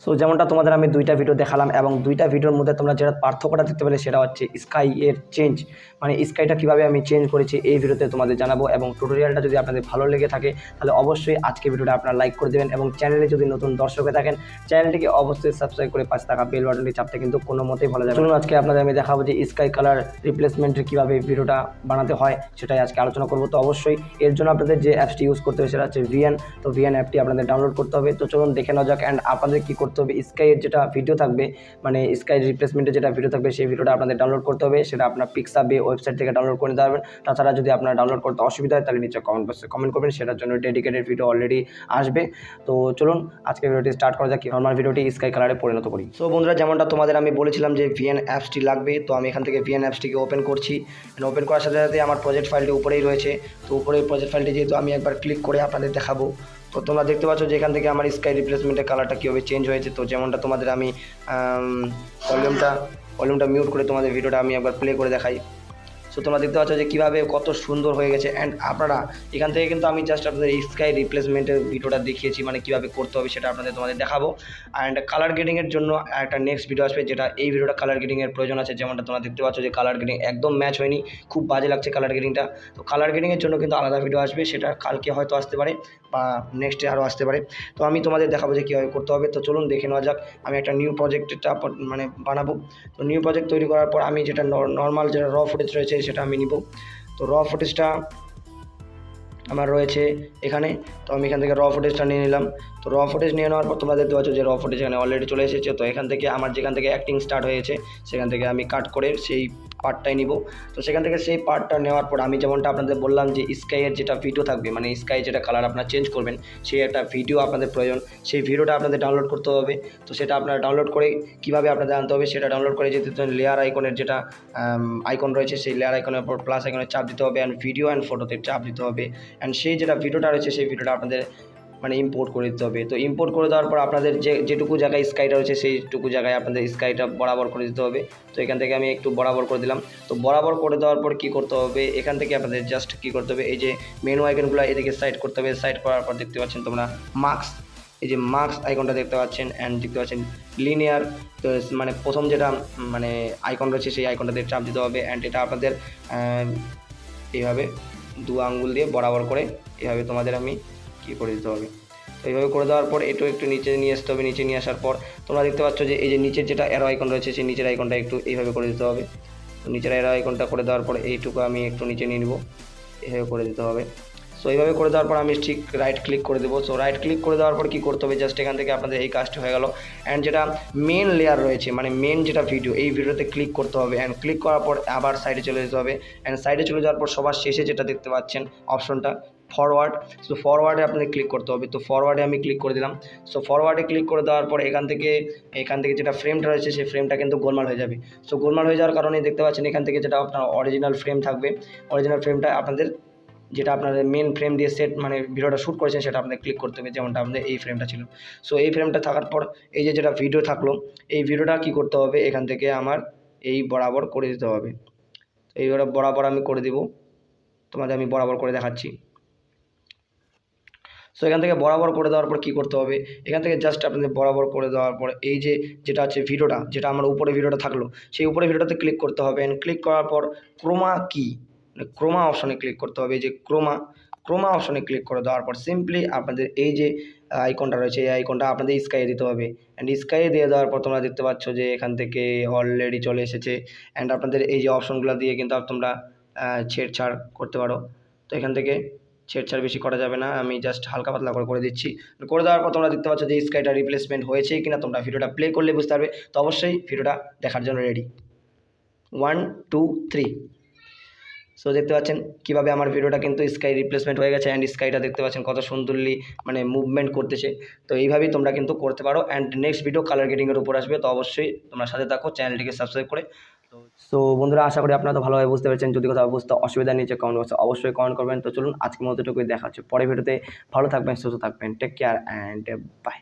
So যেমনটা তোমাদের আমি দুইটা ভিডিও দেখালাম এবং দুইটা ভিডিওর মধ্যে তোমরা যেটা পার্থক্যটা দেখতে পেলে সেটা হচ্ছে স্কাই এর চেঞ্জ, মানে স্কাইটা কীভাবে আমি চেঞ্জ করেছি এই ভিডিওতে তোমাদের জানাবো। এবং টিউটোরিয়ালটা যদি আপনাদের ভালো লেগে থাকে তাহলে অবশ্যই আজকে ভিডিওটা আপনারা লাইক করে দেবেন এবং চ্যানেলে যদি নতুন দর্শক হয়ে থাকেন চ্যানেলটিকে অবশ্যই সাবস্ক্রাইব করে পাশে থাকা বেল বাটনটি চাপতে কিন্তু কোনো মতেই ভালো যাবে। চলুন আজকে আপনাদের আমি দেখাবো যে স্কাই কালার রিপ্লেসমেন্টের কীভাবে ভিডিওটা বানাতে হয় সেটাই আজকে আলোচনা করবো। তো অবশ্যই এর জন্য আপনাদের যে অ্যাপসটি ইউজ করতে হবে সেটা হচ্ছে ভিএন। তো ভিএন অ্যাপটি আপনাদের ডাউনলোড করতে হবে। তো চলুন দেখে নেওয়া যাক। অ্যান্ড আপনাদের কী করতে হবে, স্কাইয়ের যেটা ভিডিও থাকবে মানে স্কাই রিপ্লেসমেন্টের যেটা ভিডিও থাকবে সেই ভিডিওটা আপনাদের ডাউনলোড করতে হবে। সেটা আপনার পিক্সাবে ওয়েবসাইট থেকে ডাউনলোড করে নিতে পারবেন। তাছাড়া যদি আপনার ডাউনলোড করতে অসুবিধা হয় তাহলে নিচে কমেন্ট বক্সে কমেন্ট করবেন, সেটার জন্য ডেডিকেটেড ভিডিও অলরেডি আসবে। তো চলুন আজকে ভিডিওটি স্টার্ট করা যাক, নর্মাল ভিডিওটি স্কাই কালারে পরিণত করি। সো বন্ধুরা, যেমনটা তোমাদের আমি বলেছিলাম যে ভিএন অ্যাপসটি লাগবে, তো আমি এখান থেকে ভিএন অ্যাপসটিকে ওপেন করছি। ওপেন করার সাথে সাথে আমার প্রজেক্ট ফাইলটি উপরেই রয়েছে। তো উপরে প্রজেক্ট ফাইলটি যেহেতু আমি একবার ক্লিক করে আপনাদের দেখাবো। তো তোমরা দেখতে পাচ্ছ যে এখান থেকে আমার স্কাই রিপ্লেসমেন্টের কালারটা কীভাবে চেঞ্জ হয়েছে। তো যেমনটা তোমাদের আমি ভলিউমটা মিউট করে তোমাদের ভিডিওটা আমি একবার প্লে করে দেখাই। সো তোমরা দেখতে পাচ্ছ যে কীভাবে কত সুন্দর হয়ে গেছে। অ্যান্ড আপনারা এখান থেকে কিন্তু আমি জাস্ট আপনাদের স্কাই রিপ্লেসমেন্টের ভিডিওটা দেখিয়েছি, মানে কীভাবে করতে হবে সেটা তোমাদের দেখাবো। অ্যান্ড কালার গ্রেডিংয়ের জন্য একটা নেক্সট ভিডিও আসবে, যেটা এই ভিডিওটা কালার গ্রেডিংয়ের প্রয়োজন আছে। যেমনটা তোমরা দেখতে পাচ্ছ যে কালার গ্রেডিং একদম ম্যাচ হয়নি, খুব বাজে লাগছে কালার গ্রেডিংটা। তো কালার গ্রেডিংয়ের জন্য কিন্তু আলাদা ভিডিও আসবে, সেটা কালকে হয়তো আসতে পারে বা নেক্সটে আরও আসতে পারে। তো আমি তোমাদের দেখাবো যে কীভাবে করতে হবে। তো চলুন দেখে নেওয়া যাক। আমি একটা নিউ প্রজেক্টটা মানে বানাবো। তো নিউ প্রজেক্ট তৈরি করার পর আমি যেটা নর্মাল যেটা র ফুটেজ রয়েছে সেটা আমি নিব। তো র ফুটেজটা আমার রয়েছে এখানে। তো আমি এখান থেকে র ফুটেজটা নিয়ে নিলাম। তো র ফুটেজ নিয়ে নেওয়ার পর তোমরা দেখতে পাচ্ছ যে র ফুটেজ এখানে অলরেডি চলে এসেছে। তো এখান থেকে আমার যেখান থেকে অ্যাক্টিং স্টার্ট হয়েছে সেখান থেকে আমি কাট করে সেই পার্টটাই নিব। তো সেখান থেকে সেই পার্টটা নেওয়ার পর আমি যেমনটা আপনাদের বললাম যে স্কাইয়ের যেটা ভিডিও থাকবে, মানে স্কাই যেটা কালার আপনারা চেঞ্জ করবেন সেই একটা ভিডিও আপনাদের প্রয়োজন। সেই ভিডিওটা আপনাদের ডাউনলোড করতে হবে। তো সেটা আপনারা ডাউনলোড করে কীভাবে আপনাদের আনতে হবে সেটা ডাউনলোড করে যেতে লেয়ার আইকনের যেটা আইকন রয়েছে সেই লেয়ার আইকনের উপর প্লাস আইকনে চাপ দিতে হবে। অ্যান্ড ভিডিও অ্যান্ড ফটোতে চাপ দিতে হবে। অ্যান্ড সেই যেটা ভিডিওটা রয়েছে সেই ভিডিওটা আপনাদের মানে ইম্পোর্ট করে দিতে হবে। তো ইম্পোর্ট করে দেওয়ার পর আপনাদের যেটুকু জায়গায় স্কাইটা রয়েছে সেইটুকু জায়গায় আপনাদের স্কাইটা বরাবর করে দিতে হবে। তো এখান থেকে আমি একটু বরাবর করে দিলাম। তো বরাবর করে দেওয়ার পর কী করতে হবে, এখান থেকে আপনাদের জাস্ট কী করতে হবে, এই যে মেনু আইকনগুলো এদিকে সাইড করতে হবে। সাইড করার পর দেখতে পাচ্ছেন তোমরা মার্কস, এই যে মার্কস আইকনটা দেখতে পাচ্ছেন। অ্যান্ড দেখতে পাচ্ছেন লিনিয়ার, তো মানে প্রথম যেটা মানে আইকন রয়েছে সেই আইকনটাতে চাপ দিতে হবে। অ্যান্ড এটা আপনাদের এইভাবে দু আঙ্গুল দিয়ে বরাবর করে এভাবে তোমাদের আমি কী করে দিতে হবে। তো এইভাবে করে দেওয়ার পর একটু নিচে নিয়ে আসতে হবে। নিচে নিয়ে আসার পর তোমরা দেখতে পাচ্ছ যে এই যে নিচের যেটা অ্যারো আইকন রয়েছে সেই নিচের আইকনটা একটু এইভাবে করে দিতে হবে। তো নিচের অ্যারো আইকনটা করে দেওয়ার পর এইটুকু আমি একটু নিচে নিয়ে নেব, এইভাবে করে দিতে হবে। সো এইভাবে করে দেওয়ার পর আমি ঠিক রাইট ক্লিক করে দেবো। সো রাইট ক্লিক করে দেওয়ার পর কী করতে হবে, জাস্ট এখান থেকে আপনাদের এই কাজটি হয়ে গেল। অ্যান্ড যেটা মেন লেয়ার রয়েছে মানে মেন যেটা ভিডিও, এই ভিডিওতে ক্লিক করতে হবে। অ্যান্ড ক্লিক করার পর আবার সাইডে চলে যেতে হবে। অ্যান্ড সাইডে চলে যাওয়ার পর সবার শেষে যেটা দেখতে পাচ্ছেন অপশনটা ফরওয়ার্ড, সো ফরওয়ার্ডে আপনাদের ক্লিক করতে হবে। তো ফরওয়ার্ডে আমি ক্লিক করে দিলাম। সো ফরওয়ার্ডে ক্লিক করে দেওয়ার পর এখান থেকে যেটা ফ্রেমটা রয়েছে সেই ফ্রেমটা কিন্তু গোলমাল হয়ে যাবে। সো গোলমাল হয়ে যাওয়ার কারণে দেখতে পাচ্ছেন এখান থেকে যেটা আপনার অরিজিনাল ফ্রেম থাকবে, অরিজিনাল ফ্রেমটা আপনাদের যেটা আপনাদের মেন ফ্রেম দিয়ে সেট মানে ভিডিওটা শ্যুট করেছেন সেটা আপনাদের ক্লিক করতে হবে, যেমনটা আপনাদের এই ফ্রেমটা ছিল। সো এই ফ্রেমটা থাকার পর এই যে যেটা ভিডিও থাকলো এই ভিডিওটা কী করতে হবে, এখান থেকে আমার এই বরাবর করে দিতে হবে। এইভাবে বরাবর আমি করে দিব, তোমাদের আমি বরাবর করে দেখাচ্ছি। সো এখান থেকে বরাবর করে দেওয়ার পর কী করতে হবে, এখান থেকে জাস্ট আপনাদের বরাবর করে দেওয়ার পর এই যে যেটা আছে ভিডিওটা, যেটা আমার উপরে ভিডিওটা থাকলো সেই উপরে ভিডিওটাতে ক্লিক করতে হবে। অ্যান্ড ক্লিক করার পর ক্রোমা কি ক্রোমা অপশনে ক্লিক করতে হবে। এই যে ক্রোমা অপশনে ক্লিক করে দেওয়ার পর সিম্পলি আপনাদের এই যে আইকনটা রয়েছে এই আইকনটা আপনাদের স্কাইয়ে দিতে হবে। অ্যান্ড স্কাইয়ে দিয়ে দেওয়ার পর তোমরা দেখতে পাচ্ছ যে এখান থেকে অলরেডি চলে এসেছে। অ্যান্ড আপনাদের এই যে অপশনগুলো দিয়ে কিন্তু তোমরা ছেড়ছাড় করতে পারো। তো এখান থেকে ছেড়ছাড় বেশি করা যাবে না, আমি জাস্ট হালকা পাতলা করে দিচ্ছি। করে দেওয়ার পর তোমরা দেখতে পাচ্ছ যে স্কাইটা রিপ্লেসমেন্ট হয়েছে কিনা তোমরা ভিডিওটা প্লে করলে বুঝতে পারবে। তো অবশ্যই ভিডিওটা দেখার জন্য রেডি, 1 2 3। সো দেখতে পাচ্ছেন কীভাবে আমার ভিডিওটা কিন্তু স্কাই রিপ্লেসমেন্ট হয়ে গেছে। অ্যান্ড স্কাইটা দেখতে পাচ্ছেন কত সুন্দরলি মানে মুভমেন্ট করতেছে। তো এইভাবেই তোমরা কিন্তু করতে পারো। অ্যান্ড নেক্সট ভিডিও কালার গ্রেডিংয়ের উপর আসবে, তো অবশ্যই তোমরা সাথে থাকো, চ্যানেলটিকে সাবস্ক্রাইব করে। সো বন্ধুরা, আশা করি আপনারা তো ভালোভাবে বুঝতে পেরেছেন। যদি কোথাও বুঝতে অসুবিধা নিচে কমেন্ট বক্সে অবশ্যই কমেন্ট করবেন। তো চলুন আজকের মতোটুকুই দেখা হচ্ছে পরের ভিডিওতে। ভালো থাকবেন, সুস্থ থাকবেন, টেক কেয়ার অ্যান্ড বাই।